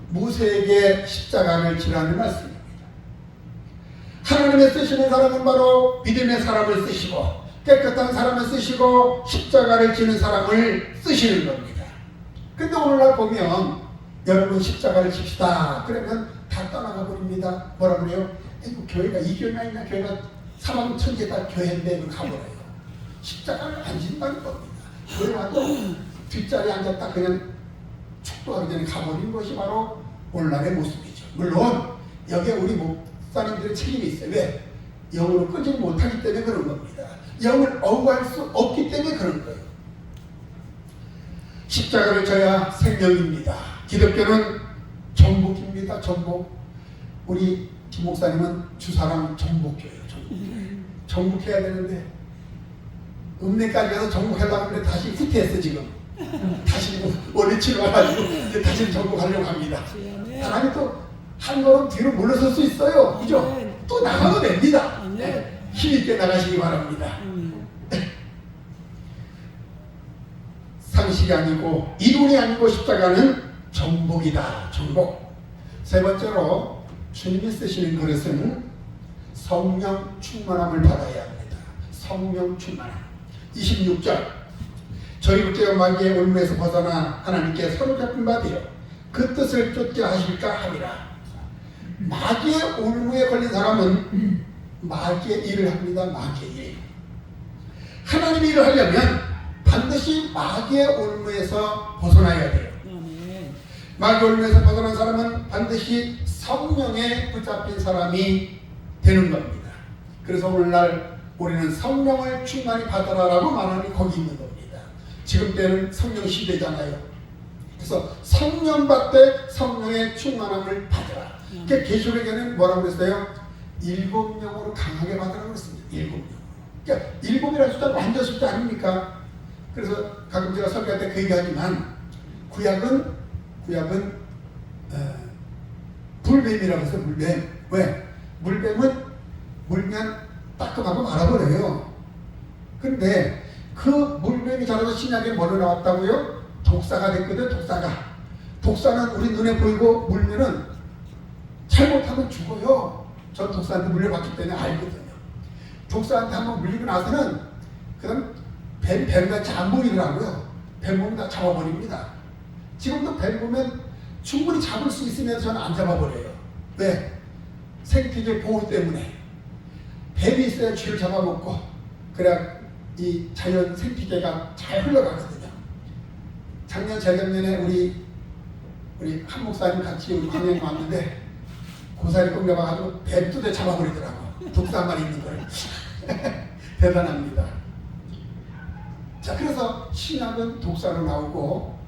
모세에게 십자가를 지라는 말씀입니다. 하나님의 쓰시는 사람은 바로 믿음의 사람을 쓰시고 깨끗한 사람을 쓰시고 십자가를 지는 사람을 쓰시는 겁니다. 근데 오늘날 보면 여러분 십자가를 칩시다. 그러면 다 떠나가 버립니다. 뭐라 그래요? 교회가 이 교회가 있냐? 교회가 사방천지 다 교회인데 가버려요. 십자가를 안 진다는 겁니다. 교회 와도 뒷자리에 앉았다 그냥 축도하기 전에 가버린 것이 바로 오늘날의 모습이죠. 물론 여기에 우리 목사님들의 책임이 있어요. 왜? 영으로 끄지 못하기 때문에 그런 겁니다. 영을 어구할 수 없기 때문에 그런 거예요. 십자가를 져야 생명입니다. 기독교는 전복입니다. 전복. 우리 김 목사님은 주사랑 전복교예요. 전복해야 되는데 읍내까지 가서 전복하려고 하는데 다시 후퇴했어 지금. 다시 원리치로 와가지고 이제 다시 전복하려고 합니다. 하나님 또 한 걸음 뒤로 물러설 수 있어요. 그죠? 또 나가도 됩니다. 힘있게 나가시기 바랍니다. 상식이 아니고 이론이 아니고 십자가는 정복이다. 정복. 세 번째로 주님이 쓰시는 그릇은 성령 충만함을 받아야 합니다. 성령 충만함. 26절 저희 육체와 마귀의 올무에서 벗어나 하나님께 사로잡힌 바 되어 그 뜻을 쫓게 하실까 하니라. 마귀의 올무에 걸린 사람은 마귀의 일을 합니다. 마귀의 일. 하나님의 일을 하려면 반드시 마귀의 올무에서 벗어나야 돼요. 마귀의 올무에서 벗어난 사람은 반드시 성령에 붙잡힌 사람이 되는 겁니다. 그래서 오늘날 우리는 성령을 충만히 받아라라고 말하니 거기 있는 겁니다. 지금 때는 성령 시대잖아요. 그래서 성령 받되 성령의 충만함을 받으라. 그러니까 계시록에는 뭐라고 그랬어요? 7명으로 강하게 받으라고 그랬습니다. 7명. 그러니까 7이라는 숫자는 완전 숫자 아닙니까? 그래서 가끔 제가 설교할 때 그 얘기하지만 구약은 불뱀이라고 해서 물뱀. 왜? 물뱀은 물면 따끔하고 말아버려요. 근데 그 물뱀이 자라서 신약에 뭐로 나왔다고요? 독사가 됐거든. 독사는 우리 눈에 보이고 물면은 잘못하면 죽어요. 전 독사한테 물려봤기 때문에 알거든요. 독사한테 한번 물리고 나서는 그다음 뱀같이 안 보이더라고요. 뱀 보면 다 잡아버립니다. 지금도 뱀 보면 충분히 잡을 수 있으면 저는 안 잡아버려요. 왜? 생태계 보호 때문에. 뱀이 있어야 쥐를 잡아먹고 그래야 이 자연 생태계가 잘 흘러가거든요. 작년 재작년에 우리 한 목사님 같이 우리 광양에 왔는데 고사리 꽁겨봐가지고 뱀 뚜대 잡아버리더라고. 독사 한 마리 있는 걸. 대단합니다. 자, 그래서 신약은 독사로 나오고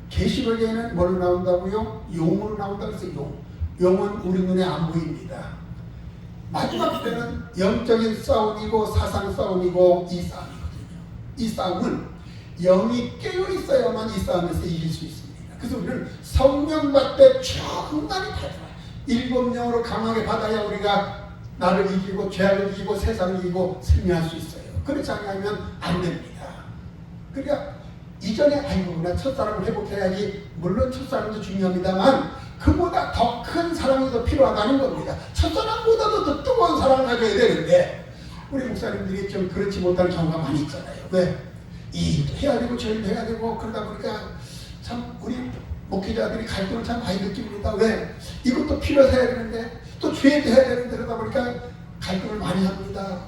계시록에는 뭘로 나온다고요? 용으로 나온다고 해서 용은 우리 눈에 안 보입니다. 마지막 때는 영적인 싸움이고 사상 싸움이고 이 싸움이거든요. 이 싸움은 영이 깨어 있어야만 이 싸움에서 이길 수 있습니다. 그래서 우리는 성령 받되 충만히 받아라. 7명으로 강하게 받아야 우리가 나를 이기고 죄를 이기고 세상을 이기고 승리할 수 있어요. 그렇지 않으면 안 됩니다. 그러니까 이전에 아이고 나 첫사랑을 회복해야지. 물론 첫사랑도 중요합니다만 그보다 더 큰 사랑이 더 필요하다는 겁니다. 첫사랑보다도 더 뜨거운 사랑을 가져야 되는데 우리 목사님들이 좀 그렇지 못한 경우가 많이 있잖아요. 왜? 이 해야 되고 저일도 해야 되고 그러다 보니까 참 우리 목회자들이 갈등을 참 많이 느낍니다. 왜? 이것도 필요해서 해야 되는데 또 주일도 해야 되는데 그러다 보니까 갈등을 많이 합니다.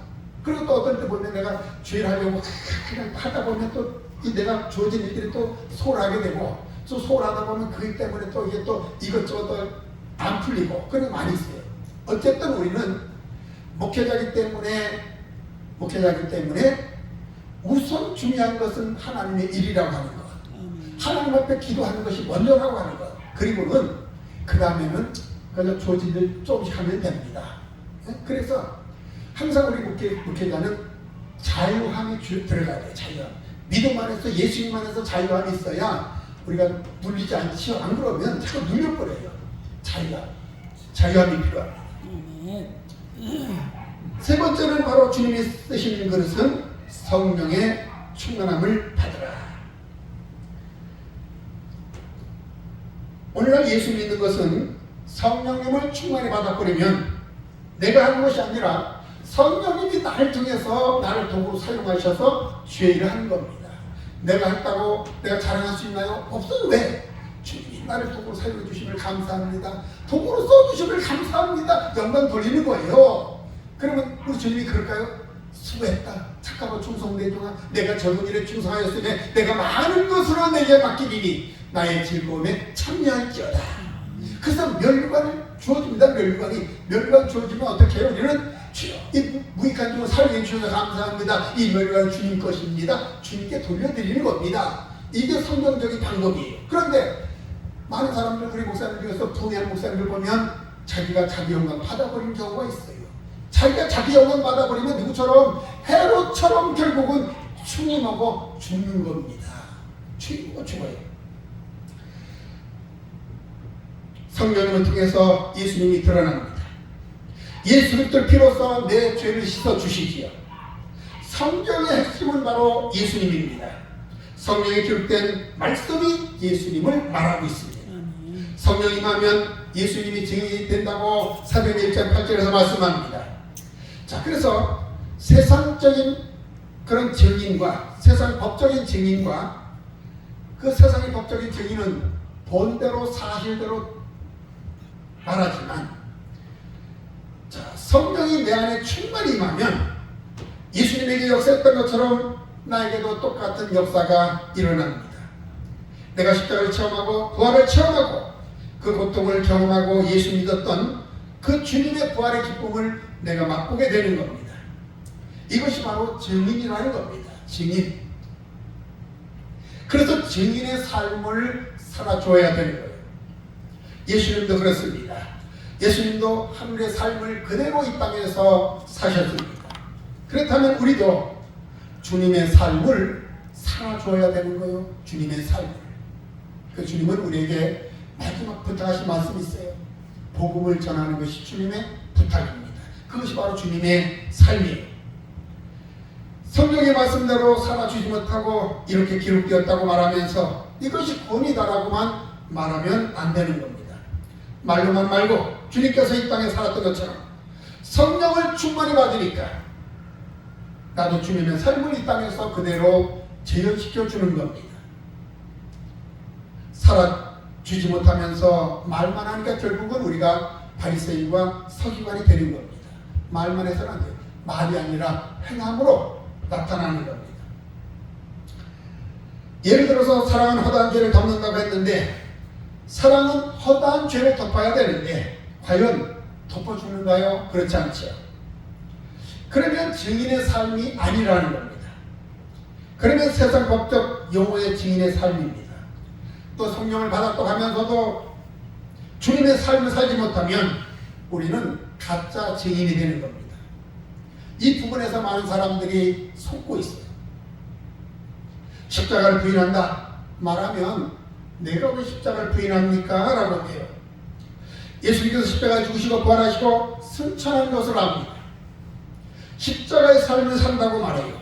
그리고 또 어떤 때 보면 내가 주일 하려고 그냥 하다 보면 또 이 내가 주어진 일들이 또 소홀하게 되고 또 소홀하다 보면 그것 때문에 또 이게 또 이것저것 안 풀리고 그런 게 많이 있어요. 어쨌든 우리는 목회자이기 때문에 우선 중요한 것은 하나님의 일이라고 하는 것, 하나님 앞에 기도하는 것이 먼저라고 하는 것, 그리고는 그 다음에는 그냥 주어진 일 조금씩 하면 됩니다. 그래서 항상 우리 목회자는 자유함이 들어가야 돼요. 자유함. 믿음 안에서 예수님 안에서 자유함이 있어야 우리가 눌리지 않죠. 안 그러면 자꾸 눌려버려요. 자유함이 필요합니다. 세 번째는 바로 주님이 쓰시는 그릇은 성령의 충만함을 받으라. 오늘날 예수 믿는 것은 성령님을 충만히 받아버리면 내가 하는 것이 아니라 성령님이 나를 통해서 나를 도구로 사용하셔서 주의 일을 하는 겁니다. 내가 했다고 내가 자랑할 수 있나요? 없어요. 왜? 주님이 나를 도구로 사용해 주심을 감사합니다. 도구로 써주심을 감사합니다. 영광 돌리는 거예요. 그러면 우리 주님이 그럴까요? 수고했다. 착하고 충성된 종아, 내가 적은 일에 충성하였으니 내가 많은 것으로 내게 맡기리니 나의 즐거움에 참여할지어다. 그래서 멸관을 주어줍니다. 멸관 주어주면 어떻게 해요? 우리는 주여 이 무익한 종을 사용해 주셔서 감사합니다. 이 멸관은 주님 것입니다. 주님께 돌려드리는 겁니다. 이게 성경적인 방법이에요. 그런데 많은 사람들, 우리 목사님 중에서 부흥한 목사님들 보면 자기가 자기 영광 받아버리는 경우가 있어요. 자기가 자기 영광 받아버리면 누구처럼? 헤롯처럼 결국은 추임하고 죽는 겁니다. 추임하고 죽어요. 성령님을 통해서 예수님이 드러납니다. 예수 그리스도를 피로써 내 죄를 씻어 주시지요. 성경의 핵심은 바로 예수님입니다. 성령에 기록된 말씀이 예수님을 말하고 있습니다. 성령이 임하면 예수님이 증인이 된다고 사도행전 1장 8절에서 말씀합니다. 자, 그래서 세상적인 그런 증인과 세상 법적인 증인과 그 세상의 법적인 증인은 본대로 사실대로 말하지만, 자, 성령이 내 안에 충만히 임하면 예수님에게 역사했던 것처럼 나에게도 똑같은 역사가 일어납니다. 내가 십자가를 체험하고 부활을 체험하고 그 고통을 경험하고 예수 믿었던 그 주님의 부활의 기쁨을 내가 맛보게 되는 겁니다. 이것이 바로 증인이라는 겁니다. 증인. 그래서 증인의 삶을 살아줘야 되는 거예요. 예수님도 그렇습니다. 예수님도 하늘의 삶을 그대로 이 땅에서 사셨습니다. 그렇다면 우리도 주님의 삶을 살아줘야 되는 거예요. 주님의 삶을. 그 주님은 우리에게 마지막 부탁하신 말씀이 있어요. 복음을 전하는 것이 주님의 부탁입니다. 그것이 바로 주님의 삶이에요. 성경의 말씀대로 살아주지 못하고 이렇게 기록되었다고 말하면서 이것이 구원이다라고만 말하면 안 되는 겁니다. 말로만 말고 주님께서 이 땅에 살았던 것처럼 성령을 충만히 받으니까 나도 주님의 삶을 이 땅에서 그대로 재현시켜 주는 겁니다. 살아주지 못하면서 말만 하니까 결국은 우리가 바리새인과 서기관이 되는 겁니다. 말만 해서는 안 돼요. 말이 아니라 행함으로 나타나는 겁니다. 예를 들어서 사랑은 허다한 죄를 덮는다고 했는데, 사랑은 허다한 죄를 덮어야 되는데 과연 덮어주는가요? 그렇지 않죠. 그러면 증인의 삶이 아니라는 겁니다. 그러면 세상 법적 용어의 증인의 삶입니다. 또 성령을 받았다고 하면서도 주님의 삶을 살지 못하면 우리는 가짜 증인이 되는 겁니다. 이 부분에서 많은 사람들이 속고 있어요. 십자가를 부인한다 말하면 내가 왜 십자가를 부인합니까? 라고 해요. 예수님께서 십자가에 죽으시고 부활하시고 승천한 것을 압니다. 십자가의 삶을 산다고 말해요.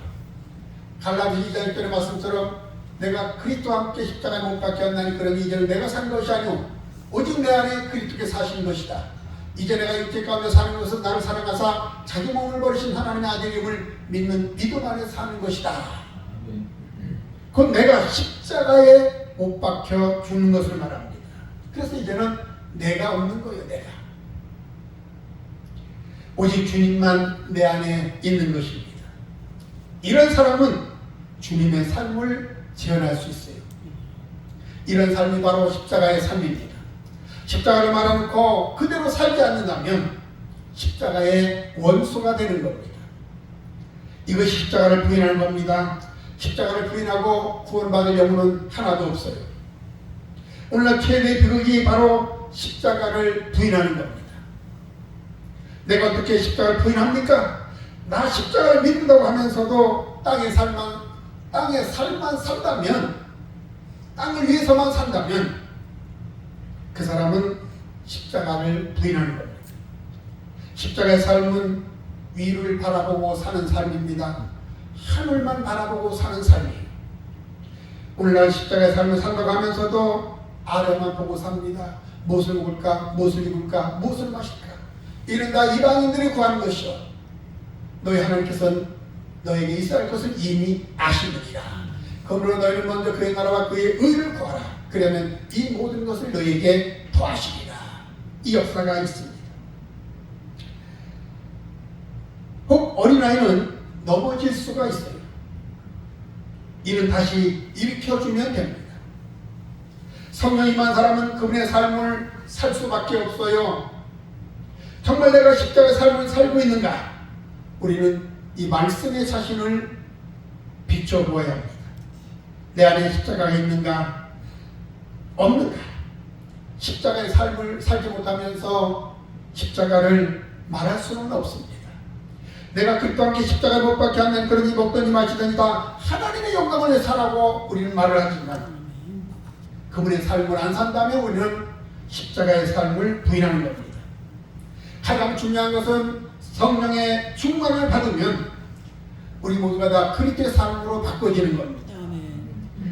갈라디 2장 1절의 말씀처럼 내가 그리스도와 함께 십자가에 못 박혔나니 그런 이제는 내가 산 것이 아니오 오직 내 안에 그리스도께서 사신 것이다. 이제 내가 육체 가운데 사는 것은 나를 사랑하사 자기 몸을 버리신 하나님의 아들임을 믿는 믿음 안에 사는 것이다. 그건 내가 십자가에 못 박혀 죽는 것을 말합니다. 그래서 이제는 내가 없는 거예요. 내가 오직 주님만 내 안에 있는 것입니다. 이런 사람은 주님의 삶을 재현할 수 있어요. 이런 삶이 바로 십자가의 삶입니다. 십자가를 말아놓고 그대로 살지 않는다면 십자가의 원수가 되는 겁니다. 이것이 십자가를 부인하는 겁니다. 십자가를 부인하고 구원받을 영혼은 하나도 없어요. 오늘날 최대의 비극이 바로 십자가를 부인하는 겁니다. 내가 어떻게 십자가를 부인합니까? 나 십자가를 믿는다고 하면서도 땅의 삶만 산다면, 땅을 위해서만 산다면 그 사람은 십자가를 부인하는 겁니다. 십자가의 삶은 위를 바라보고 사는 삶입니다. 하늘만 바라보고 사는 삶이에요. 오늘날 십자가의 삶을 산다고 하면서도 아래만 보고 삽니다. 무엇을 먹을까? 무엇을 입을까? 무엇을 마실까? 이런 다 이방인들이 구하는 것이요. 너희 하나님께서는 너에게 있어야 할 것을 이미 아시느니라. 그러므로 너희는 먼저 그의 나라와 그의 의를 구하라. 그러면 이 모든 것을 너희에게 더하시리라. 이 역사가 있습니다. 혹 어린아이는 넘어질 수가 있어요. 이는 다시 일으켜주면 됩니다. 성령 임한 사람은 그분의 삶을 살 수밖에 없어요. 정말 내가 십자가의 삶을 살고 있는가? 우리는 이 말씀의 자신을 비춰보아야 합니다. 내 안에 십자가가 있는가? 없는가? 십자가의 삶을 살지 못하면서 십자가를 말할 수는 없습니다. 내가 그리스도와 함께 십자가를 못 박혀 하는 그러니 먹더니 마시더니 다 하나님의 영광을 위해 살라고 우리는 말을 하지만 그분의 삶을 안 산다면 우리는 십자가의 삶을 부인하는 겁니다. 가장 중요한 것은 성령의 충만을 받으면 우리 모두가 다 그리스도의 삶으로 바꿔지는 겁니다.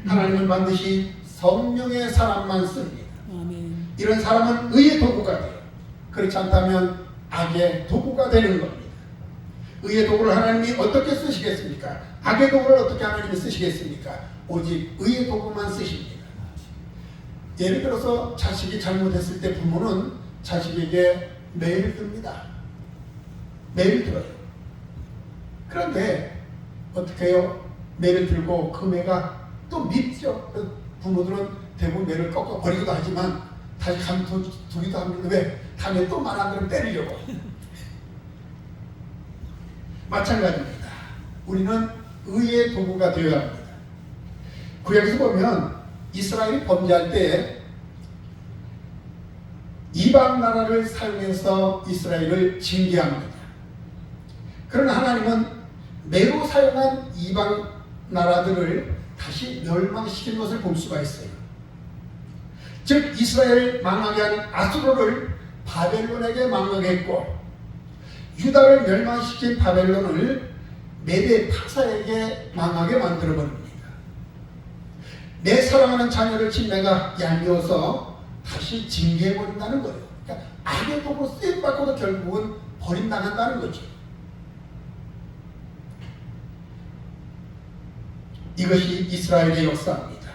하나님은 반드시 성령의 사람만 씁니다. 이런 사람은 의의 도구가 돼요. 그렇지 않다면 악의 도구가 되는 겁니다. 의의 도구를 하나님이 어떻게 쓰시겠습니까? 악의 도구를 어떻게 하나님이 쓰시겠습니까? 오직 의의 도구만 쓰십니다. 예를 들어서 자식이 잘못했을 때 부모는 자식에게 매를 듭니다. 매를 들어요. 그런데 어떻게 해요? 매를 들고 그 매가 또 밉죠. 부모들은 대부분 매를 꺾어 버리기도 하지만 다시 감두기도 합니다. 왜? 다음에 또 말 안 들으면 때리려고. 마찬가지입니다. 우리는 의의 도구가 되어야 합니다. 구약에서 보면 이스라엘이 범죄할 때 이방 나라를 사용해서 이스라엘을 징계합니다. 그러나 하나님은 매로 사용한 이방 나라들을 다시 멸망시킨 것을 볼 수가 있어요. 즉 이스라엘을 망하게 한 아수르를 바벨론에게 망하게 했고 유다를 멸망시킨 바벨론을 메대 파사에게 망하게 만들어버립니다. 내 사랑하는 자녀를 침내가 얄미워서 다시 징계해버린다는 거예요. 그러니까 악의 도구로 쓰임받고도 결국은 버림당한다는 거죠. 이것이 이스라엘의 역사입니다.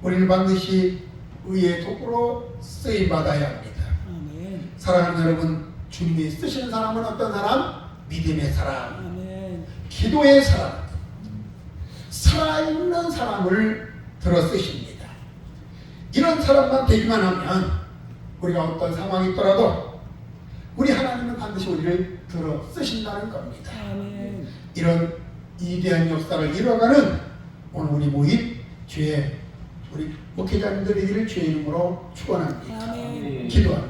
우리는 반드시 의의 도구로 쓰임받아야 합니다. 사랑하는 여러분, 주님이 쓰시는 사람은 어떤 사람? 믿음의 사람, 기도의 사람, 살아있는 사람을 들어 쓰십니다. 이런 사람만 되기만 하면 우리가 어떤 상황이 있더라도 우리 하나님은 반드시 우리를 들어 쓰신다는 겁니다. 이런 위대한 역사를 이뤄가는 오늘 우리 모임 주의 우리 목회자님들 되기를 주의 이름으로 축원합니다. 기도합니다.